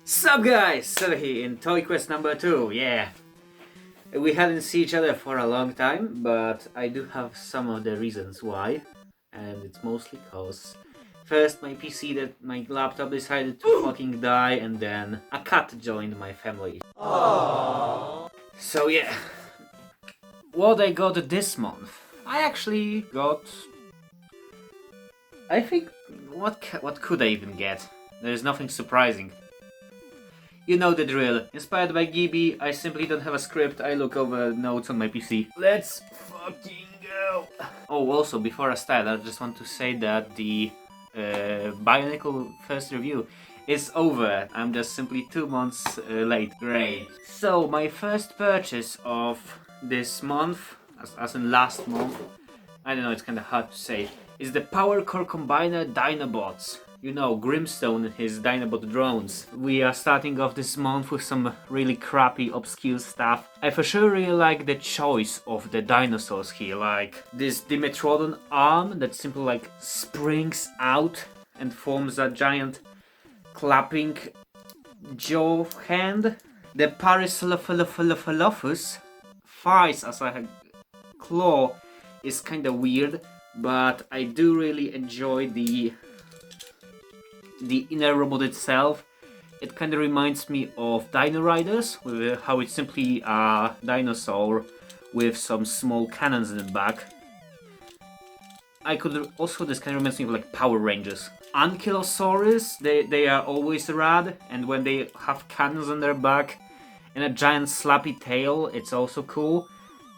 Sup guys, Sir here in Toy Quest number 2, yeah. We hadn't seen each other for a long time, but I do have some of the reasons why. And it's mostly cause first my laptop decided to fucking die, and then a cat joined my family. Aww. So yeah, what I got this month, I actually got, I think, what could I even get? There's nothing surprising. You know the drill. Inspired by Gibi, I simply don't have a script, I look over notes on my PC. Let's fucking go! Oh, also, before I start, I just want to say that the Bionicle first review is over. I'm just simply 2 months late. Great. So, my first purchase of this month, as in last month, I don't know, it's kinda hard to say, is the Power Core Combiner Dinobots. You know, Grimstone and his Dinobot drones. We are starting off this month with some really crappy, obscure stuff. I for sure really like the choice of the dinosaurs here, like this Dimetrodon arm that simply like springs out and forms a giant clapping jaw hand. The Parasaurolophus thighs as a claw is kinda weird, but I do really enjoy the inner robot itself. It kind of reminds me of Dino Riders, with how it's simply a dinosaur with some small cannons in the back. This kind of reminds me of like Power Rangers. Ankylosaurus, they are always rad, and when they have cannons on their back and a giant slappy tail, it's also cool.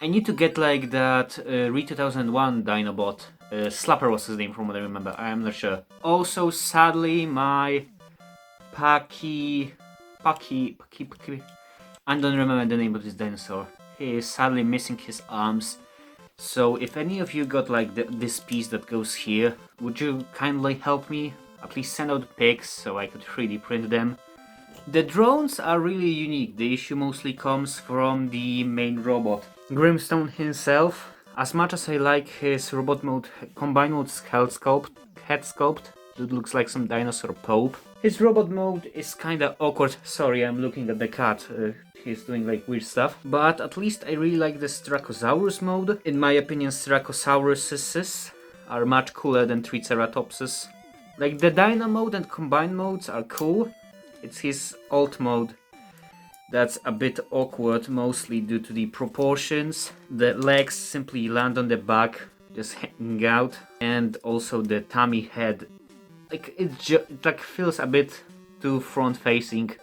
I need to get like that Re-2001 Dinobot. Slapper was his name from what I remember, I am not sure. Also, sadly, my Paki... I don't remember the name of this dinosaur. He is sadly missing his arms. So if any of you got like this piece that goes here, would you kindly help me? At least send out pics so I could 3D print them. The drones are really unique. The issue mostly comes from the main robot. Grimstone himself. As much as I like his robot mode combined with head sculpt, that looks like some dinosaur pope. His robot mode is kinda awkward. Sorry, I'm looking at the cat. He's doing like weird stuff. But at least I really like the Styracosaurus mode. In my opinion, Styracosauruses are much cooler than Triceratopses. Like the Dino mode and combined modes are cool. It's his alt mode that's a bit awkward, mostly due to the proportions. The legs simply land on the back, just hanging out, and also the tummy head, like it like feels a bit too front-facing.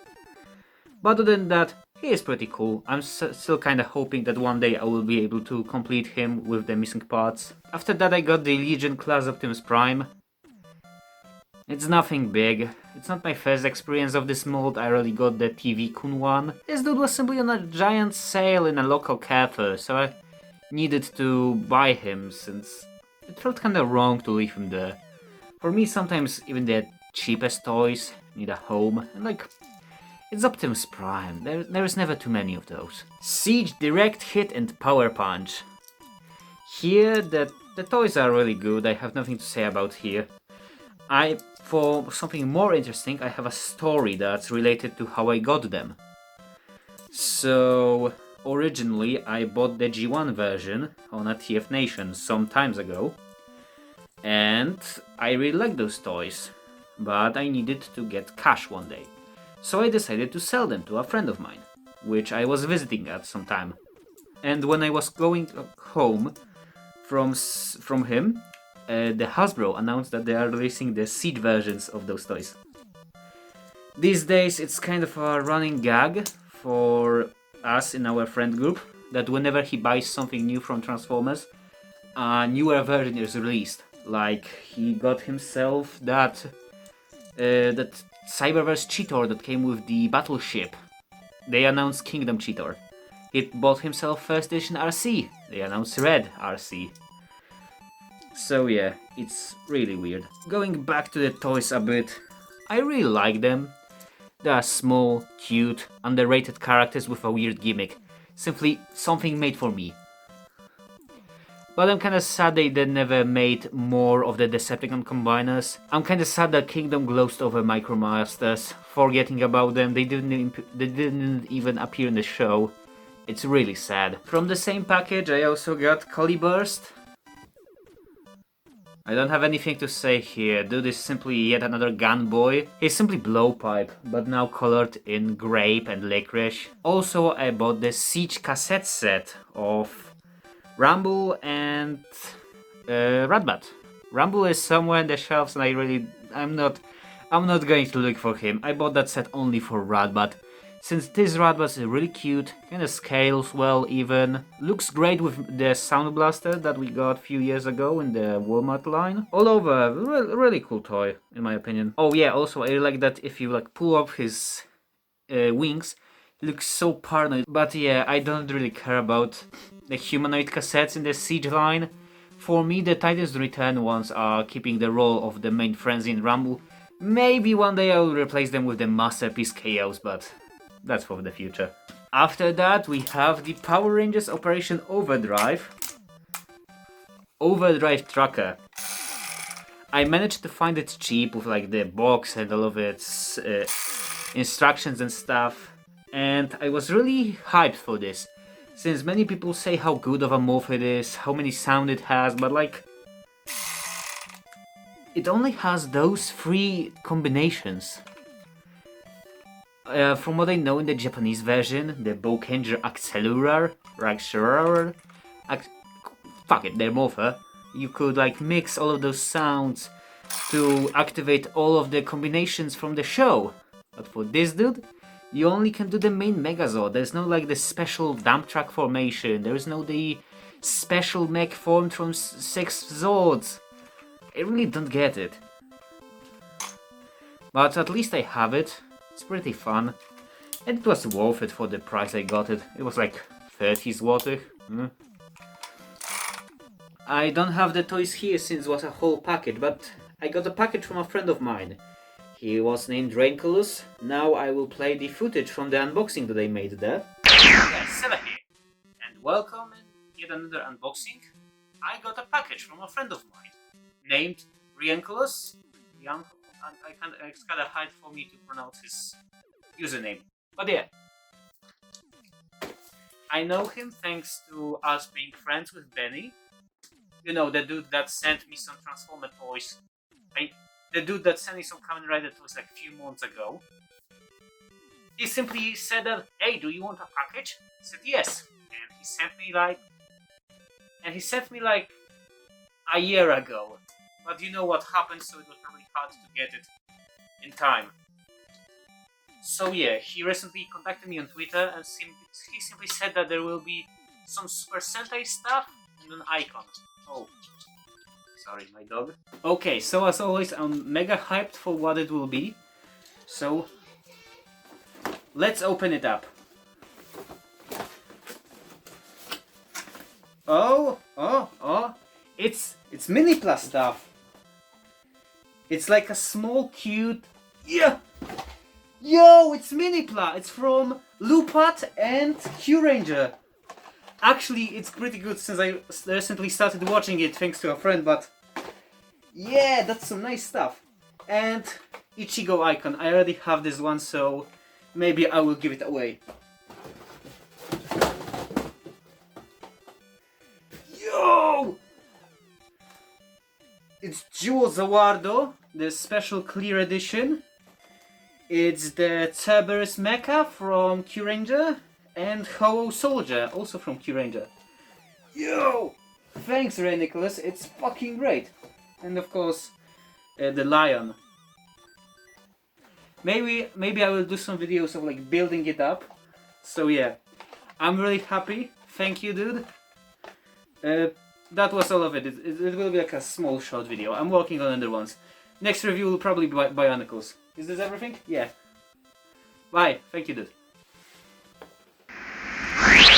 But other than that, he is pretty cool. I'm still kinda hoping that one day I will be able to complete him with the missing parts. After that, I got the Legion class Optimus Prime. It's nothing big. It's not my first experience of this mold. I already got the TV Kun one. This dude was simply on a giant sale in a local cafe, so I needed to buy him since it felt kinda wrong to leave him there. For me, sometimes even the cheapest toys need a home, and like, it's Optimus Prime. There is never too many of those. Siege, Direct Hit and Power Punch. Here, the toys are really good. I have nothing to say about here. For something more interesting, I have a story that's related to how I got them. So, originally I bought the G1 version on a TF Nation some times ago, and I really like those toys, but I needed to get cash one day. So I decided to sell them to a friend of mine, which I was visiting at some time. And when I was going home from him, the Hasbro announced that they are releasing the Siege versions of those toys. These days it's kind of a running gag for us in our friend group that whenever he buys something new from Transformers, a newer version is released. Like he got himself that Cyberverse Cheetor that came with the battleship. They announced Kingdom Cheetor. He bought himself first edition RC. They announced Red RC. So yeah, it's really weird. Going back to the toys a bit, I really like them. They are small, cute, underrated characters with a weird gimmick. Simply something made for me. But I'm kinda sad they never made more of the Decepticon combiners. I'm kinda sad that Kingdom glossed over Micromasters, forgetting about them. They didn't even appear in the show. It's really sad. From the same package I also got Cauliburst. I don't have anything to say here. Dude is simply yet another gun boy. He's simply blowpipe, but now colored in grape and licorice. Also, I bought the Siege cassette set of Rumble and Ratbat. Rumble is somewhere in the shelves, and I'm not going to look for him. I bought that set only for Ratbat. Since this Ratbat is really cute, kinda scales well even, looks great with the Sound Blaster that we got a few years ago in the Walmart line. All over, really cool toy, in my opinion. Oh yeah, also I like that if you like pull up his wings, it looks so paranoid. But yeah, I don't really care about the humanoid cassettes in the Siege line. For me, the Titan's Return ones are keeping the role of the main frenzy in Rumble. Maybe one day I will replace them with the Masterpiece Chaos, but that's for the future. After that, we have the Power Rangers Operation Overdrive. Overdrive Tracker. I managed to find it cheap with like the box and all of its instructions and stuff. And I was really hyped for this, since many people say how good of a morph it is, how many sound it has, but like, it only has those 3 combinations. From what I know in the Japanese version, the Boukenger Accelerar, fuck it, their morpher, you could like mix all of those sounds to activate all of the combinations from the show. But for this dude, you only can do the main Megazord. There's no like the special dump truck formation. There's no the special mech formed from 6 Zords. I really don't get it. But at least I have it. It's pretty fun. And it was worth it for the price I got it. It was like 30 złotych. I don't have the toys here since it was a whole package, but I got a package from a friend of mine. He was named Raincolus. Now I will play the footage from the unboxing that I made there. Yeah, Seba here. And welcome in yet another unboxing. I got a package from a friend of mine named Raincolus. It's kind of hard for me to pronounce his username. But yeah. I know him thanks to us being friends with Benny. You know, the dude that sent me some Transformer toys. The dude that sent me some Kamen Rider toys like a few months ago. He simply said that, hey, do you want a package? I said yes. And he sent me like a year ago. But you know what happened, so it was really hard to get it in time. So yeah, he recently contacted me on Twitter and he simply said that there will be some Super Sentai stuff and an icon. Oh, sorry, my dog. Okay, so as always, I'm mega hyped for what it will be. So, let's open it up. Oh, it's Mini-Plus stuff. It's like a small, cute... Yeah! Yo, it's Mini-Pla! It's from Lupat and Q-Ranger. Actually, it's pretty good since I recently started watching it thanks to a friend, but... Yeah, that's some nice stuff. And Ichigo icon. I already have this one, so maybe I will give it away. Yo! It's Jewel Zawardo, the special clear edition. It's the Cerberus Mecha from Q-Ranger and Ho-Oh Soldier, also from Q-Ranger. Yo! Thanks, Ray Nicholas, it's fucking great. And of course, the lion. Maybe I will do some videos of like building it up. So yeah, I'm really happy. Thank you, dude. That was all of it. It will be like a small short video. I'm working on other ones. Next review will probably be Bionicles. Is this everything? Yeah. Bye. Thank you, dude.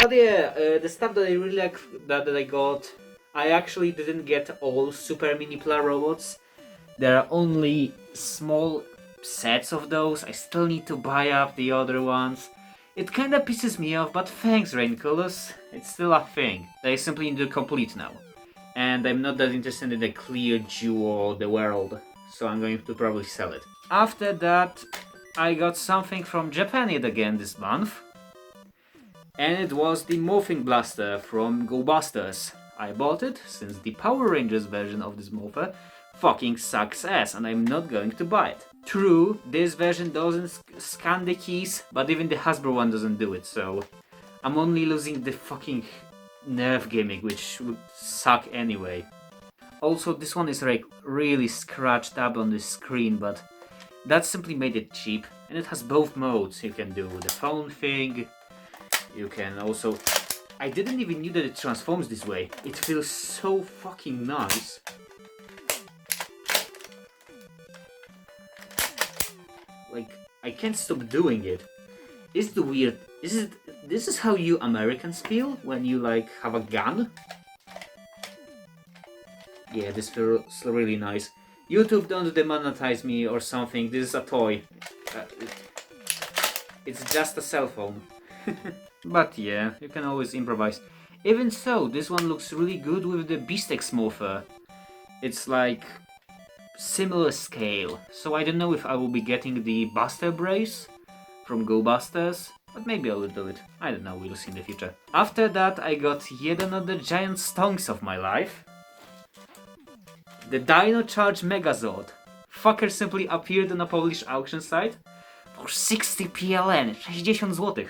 But yeah, the stuff that I really like that I got, I actually didn't get all Super Mini-Pla robots. There are only small sets of those. I still need to buy up the other ones. It kinda pisses me off, but thanks, Raincolus. It's still a thing. They simply need to complete now. and I'm not that interested in the clear jewel the world, so I'm going to probably sell it. After that, I got something from Japan yet again this month, and it was the Morphing Blaster from GoBusters. I bought it since the Power Rangers version of this morpher fucking sucks ass, and I'm not going to buy it. True, this version doesn't scan the keys, but even the Hasbro one doesn't do it, so I'm only losing the fucking nerve gimmick, which would suck anyway. Also, this one is like really scratched up on the screen, but that simply made it cheap, and it has both modes. You can do the phone thing, you can also... I didn't even know that it transforms this way. It feels so fucking nice. Like, I can't stop doing it. Is the weird... This is how you Americans feel when you like have a gun? Yeah, this feels really nice. YouTube, don't demonetize me or something. This is a toy. It's just a cell phone. But yeah, you can always improvise. Even so, this one looks really good with the Beastex morpher. It's like similar scale, so I don't know if I will be getting the Buster Brace from GoBusters, but maybe I will do it. I don't know, we'll see in the future. After that, I got yet another giant stonks of my life. The Dino Charge Megazord. Fucker simply appeared on a Polish auction site for 60 PLN, 60 zł.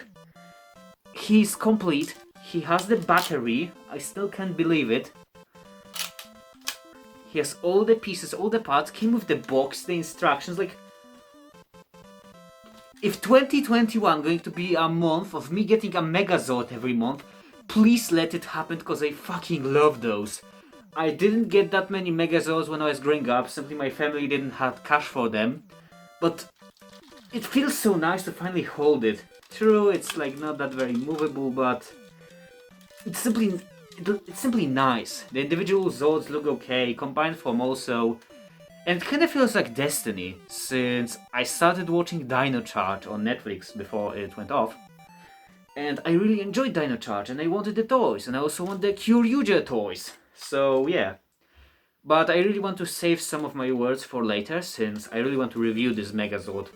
He's complete, he has the battery, I still can't believe it. He has all the pieces, all the parts, came with the box, the instructions, like... If 2021 going to be a month of me getting a Megazord every month, please let it happen, because I fucking love those. I didn't get that many Megazords when I was growing up, simply my family didn't have cash for them. But it feels so nice to finally hold it. True, it's like not that very movable, but it's simply nice. The individual Zords look okay, combined form also. And it kinda feels like destiny, since I started watching Dino Charge on Netflix before it went off. And I really enjoyed Dino Charge, and I wanted the toys, and I also want the Kyryuger toys. So yeah. But I really want to save some of my words for later, since I really want to review this Megazord.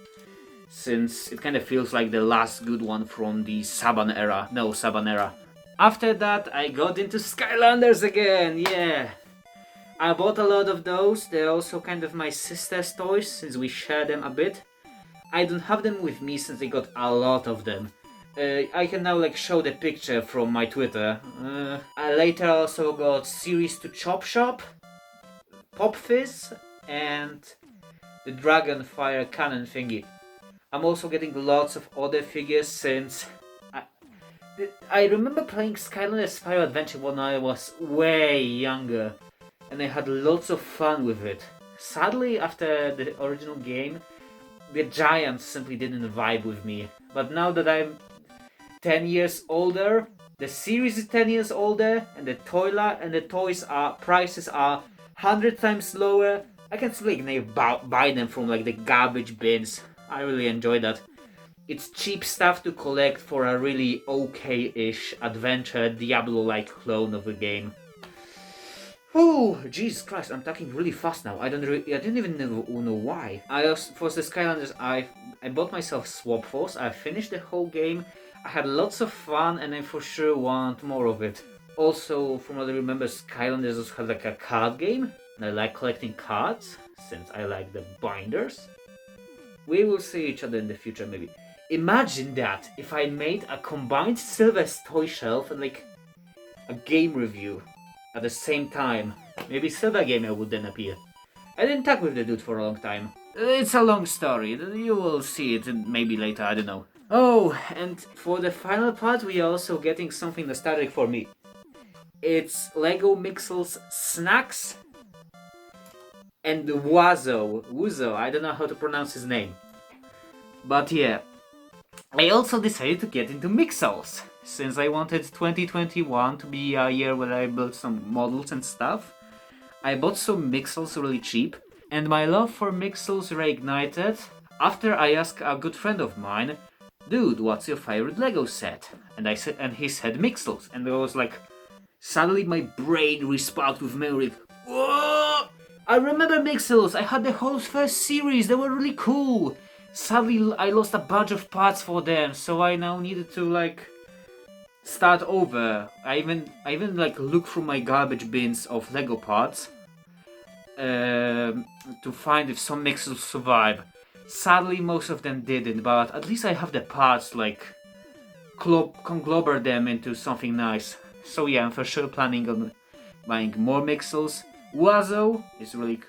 Since it kind of feels like the last good one from the Saban era. No, Saban era. After that, I got into Skylanders again, yeah! I bought a lot of those, they're also kind of my sister's toys, since we share them a bit. I don't have them with me since I got a lot of them. I can now like show the picture from my Twitter. I later also got Series to Chop Shop, Pop Fizz, and the Dragon Fire Cannon thingy. I'm also getting lots of other figures since I remember playing Skylanders Spyro Adventure when I was way younger, and I had lots of fun with it. Sadly, after the original game, the giants simply didn't vibe with me. But now that I'm 10 years older, the series is 10 years older, and the toys prices are 100 times lower, I can simply buy them from like the garbage bins. I really enjoy that. It's cheap stuff to collect for a really okay-ish adventure Diablo-like clone of a game. Oh, Jesus Christ! I'm talking really fast now. I didn't even know why. For the Skylanders, I bought myself Swap Force. I finished the whole game. I had lots of fun, and I for sure want more of it. Also, from what I remember, Skylanders also had like a card game, and I like collecting cards since I like the binders. We will see each other in the future, maybe. Imagine that if I made a combined Silver's toy shelf and like a game review at the same time. Maybe Silver Gamer would then appear. I didn't talk with the dude for a long time. It's a long story. You will see it maybe later, I don't know. Oh, and for the final part, we are also getting something nostalgic for me. It's Lego Mixels Snacks and Wuzo, I don't know how to pronounce his name. But yeah, I also decided to get into mixels, since I wanted 2021 to be a year where I built some models and stuff. I bought some mixels really cheap, and my love for mixels reignited after I asked a good friend of mine, dude, what's your favorite Lego set? And he said mixels, and I was like, Suddenly my brain resparked with memory. Whoa! I remember mixels. I had the whole first series. They were really cool. Sadly, I lost a bunch of parts for them, so I now needed to like start over. I even like look through my garbage bins of Lego parts to find if some mixels survive. Sadly, most of them didn't, but at least I have the parts like conglomerate them into something nice. So yeah, I'm for sure planning on buying more mixels. Wazo is really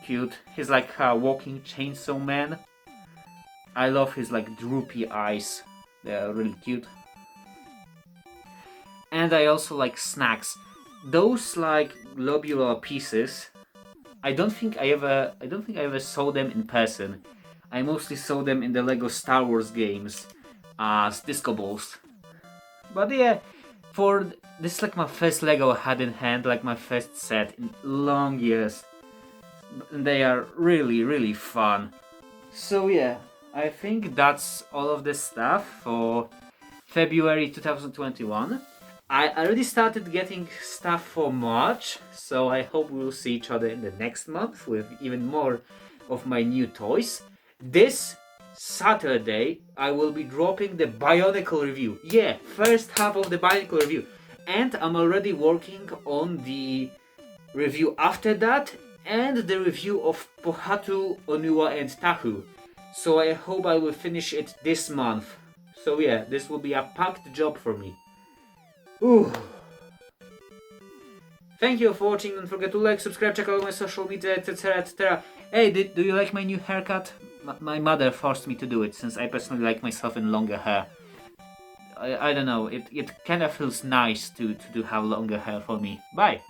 cute. He's like a walking chainsaw man. I love his like droopy eyes. They're really cute. And I also like snacks. Those like globular pieces. I don't think I ever saw them in person. I mostly saw them in the Lego Star Wars games as disco balls. But yeah, for this is like my first Lego I had in hand, like my first set in long years. They are really fun. So yeah, I think that's all of the stuff for February 2021. I already started getting stuff for March, so I hope we'll see each other in the next month with even more of my new toys. This Saturday, I will be dropping the Bionicle review. Yeah, first half of the Bionicle review. And I'm already working on the review after that and the review of Pohatu, Onua and Tahu. So I hope I will finish it this month. So yeah, this will be a packed job for me. Ooh. Thank you for watching. Don't forget to like, subscribe, check out my social media, etc. etc. Hey, do you like my new haircut? My mother forced me to do it since I personally like myself in longer hair. I don't know, it kind of feels nice to have longer hair for me. Bye!